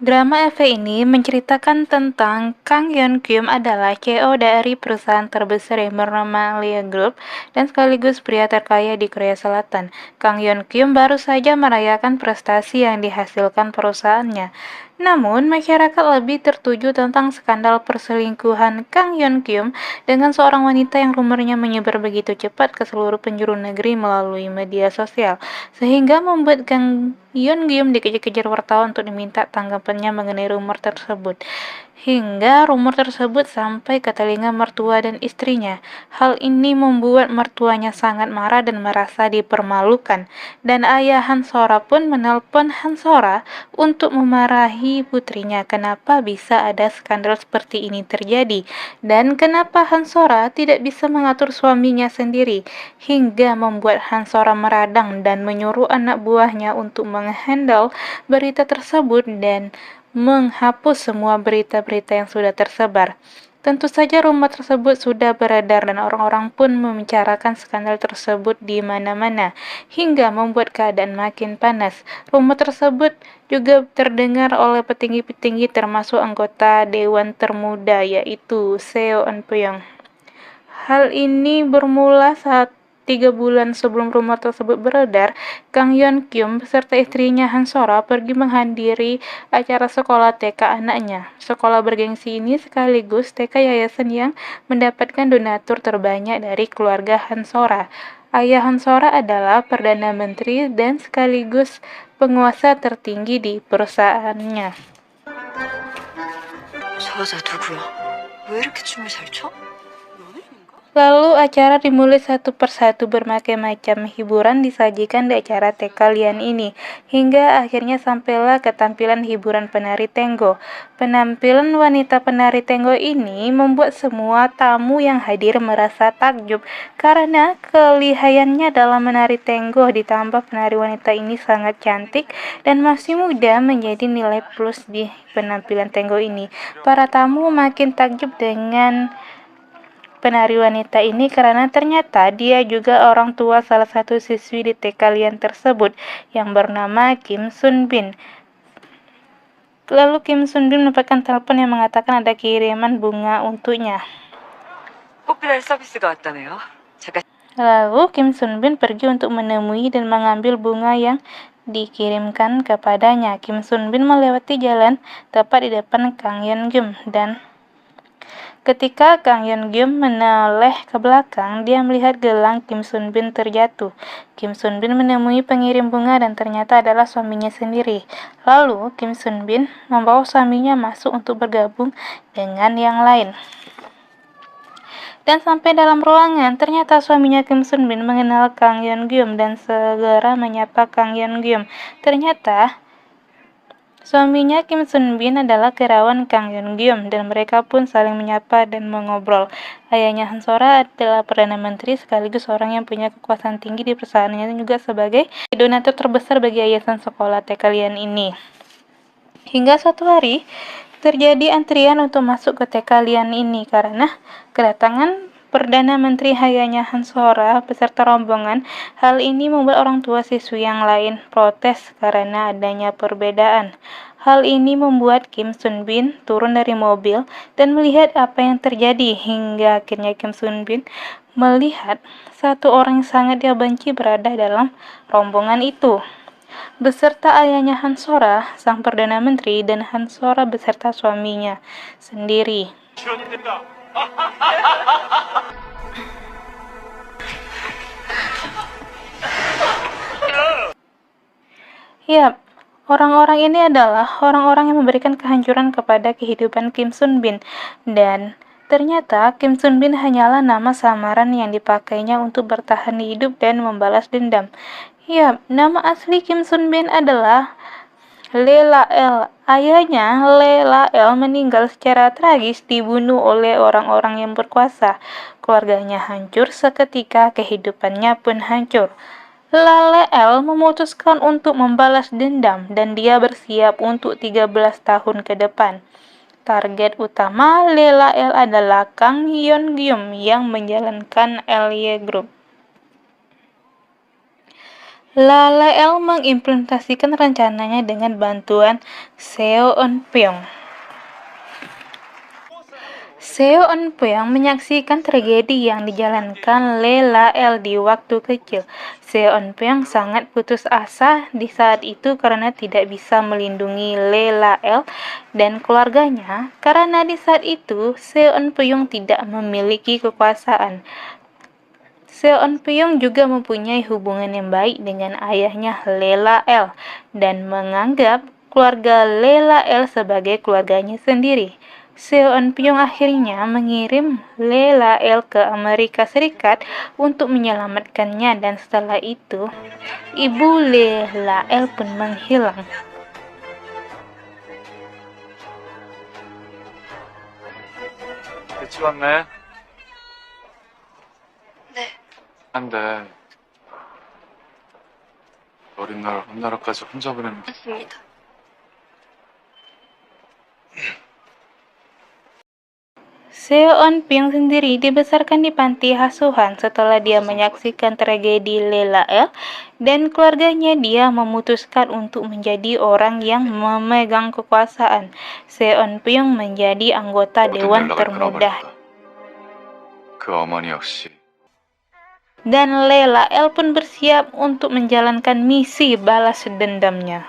Drama FV ini menceritakan tentang Kang Yeon Kyum adalah CEO dari perusahaan terbesar yang bernama Lia Group dan sekaligus pria terkaya di Korea Selatan. Kang Yeon Kyum baru saja merayakan prestasi yang dihasilkan perusahaannya. Namun, masyarakat lebih tertuju tentang skandal perselingkuhan Kang Yeon Kyum dengan seorang wanita yang rumornya menyebar begitu cepat ke seluruh penjuru negeri melalui media sosial, sehingga membuat Kang Yeon Kyum dikejar-kejar wartawan untuk diminta tanggapannya mengenai rumor tersebut. Hingga rumor tersebut sampai ke telinga mertua dan istrinya. Hal ini membuat mertuanya sangat marah dan merasa dipermalukan. Dan ayah Hansora pun menelpon Hansora untuk memarahi putrinya. Kenapa bisa ada skandal seperti ini terjadi? Dan kenapa Hansora tidak bisa mengatur suaminya sendiri? Hingga membuat Hansora meradang dan menyuruh anak buahnya untuk menghandle berita tersebut dan menghapus semua berita-berita yang sudah tersebar. Tentu saja rumor tersebut sudah beredar dan orang-orang pun membicarakan skandal tersebut di mana-mana, hingga membuat keadaan makin panas. Rumor tersebut juga terdengar oleh petinggi-petinggi termasuk anggota Dewan Termuda yaitu Seo Eun-pyong. Hal ini bermula saat 3 bulan sebelum rumor tersebut beredar, Kang Yeon Kyum beserta istrinya Han Sora pergi menghadiri acara sekolah TK anaknya. Sekolah bergengsi ini sekaligus TK yayasan yang mendapatkan donatur terbanyak dari keluarga Han Sora. Ayah Han Sora adalah Perdana Menteri dan sekaligus penguasa tertinggi di perusahaannya. 저 여자 누구야? 왜 이렇게 춤을 잘 춰? Lalu acara dimulai satu persatu berbagai macam hiburan disajikan di acara TK Lian ini, hingga akhirnya sampailah ke tampilan hiburan penari tenggo. Penampilan wanita penari tenggo ini membuat semua tamu yang hadir merasa takjub, karena kelihayannya dalam menari tenggo ditambah penari wanita ini sangat cantik dan masih muda menjadi nilai plus di penampilan tenggo ini. Para tamu makin takjub dengan penari wanita ini karena ternyata dia juga orang tua salah satu siswi di TK Lian tersebut yang bernama Kim Sun Bin. Lalu Kim Sun Bin mendapatkan telepon yang mengatakan ada kiriman bunga untuknya. 꽃배달 서비스가 왔다네요. 잠깐. Lalu Kim Sun Bin pergi untuk menemui dan mengambil bunga yang dikirimkan kepadanya. Kim Sun Bin melewati jalan tepat di depan Kang Yeon Kyum dan ketika Kang Yeon Kyum menoleh ke belakang, dia melihat gelang Kim Sun Bin terjatuh. Kim Sun Bin menemui pengirim bunga dan ternyata adalah suaminya sendiri. Lalu Kim Sun Bin membawa suaminya masuk untuk bergabung dengan yang lain. Dan sampai dalam ruangan, ternyata suaminya Kim Sun Bin mengenal Kang Yeon Kyum dan segera menyapa Kang Yeon Kyum. Ternyata suaminya Kim Sun Bin adalah kerawan Kang Yeon Kyum dan mereka pun saling menyapa dan mengobrol. Ayahnya Han Sora adalah Perdana Menteri sekaligus orang yang punya kekuasaan tinggi di perusahaannya dan juga sebagai donatur terbesar bagi yayasan sekolah TK Lian ini. Hingga suatu hari terjadi antrian untuk masuk ke TK Lian ini karena kedatangan Perdana Menteri ayahnya Han Sora beserta rombongan. Hal ini membuat orang tua siswi yang lain protes karena adanya perbedaan. Hal ini membuat Kim Sun Bin turun dari mobil dan melihat apa yang terjadi hingga akhirnya Kim Sun Bin melihat satu orang yang sangat dia benci berada dalam rombongan itu. Beserta ayahnya Han Sora, sang Perdana Menteri, dan Han Sora beserta suaminya sendiri. Yap, orang-orang ini adalah orang-orang yang memberikan kehancuran kepada kehidupan Kim Sun Bin dan ternyata Kim Sun Bin hanyalah nama samaran yang dipakainya untuk bertahan hidup dan membalas dendam. Yap, nama asli Kim Sun Bin adalah Lee La-el. Ayahnya, Lee La-el, meninggal secara tragis dibunuh oleh orang-orang yang berkuasa. Keluarganya hancur seketika, kehidupannya pun hancur. La-el memutuskan untuk membalas dendam dan dia bersiap untuk 13 tahun ke depan. Target utama La-el adalah Kang Yeon Kyum yang menjalankan Lia Group. Laleel mengimplementasikan rencananya dengan bantuan Seo Eun-pyong. Seo Eun-pyong menyaksikan tragedi yang dijalankan Laleel di waktu kecil. Seo Eun-pyong sangat putus asa di saat itu karena tidak bisa melindungi Laleel dan keluarganya, karena di saat itu Seo Eun-pyong tidak memiliki kekuasaan. Seo Eun-pyong juga mempunyai hubungan yang baik dengan ayahnya Laleel dan menganggap keluarga Laleel sebagai keluarganya sendiri. Seo Eun-pyong akhirnya mengirim Laleel ke Amerika Serikat untuk menyelamatkannya, dan setelah itu ibu Laleel pun menghilang. 배치 왔네. 네. 안 돼. 어린 날 혼나라까지 혼자 보내는 게 맞습니다. Seo Eun-pyong sendiri dibesarkan di panti asuhan. Setelah dia menyaksikan tragedi Laleel dan keluarganya, dia memutuskan untuk menjadi orang yang memegang kekuasaan. Seo Eun-pyong menjadi anggota 모든 dewan 연락을 termuda. 끊어버렸다. 그 어머니 역시 Dan Laleel pun bersiap untuk menjalankan misi balas dendamnya.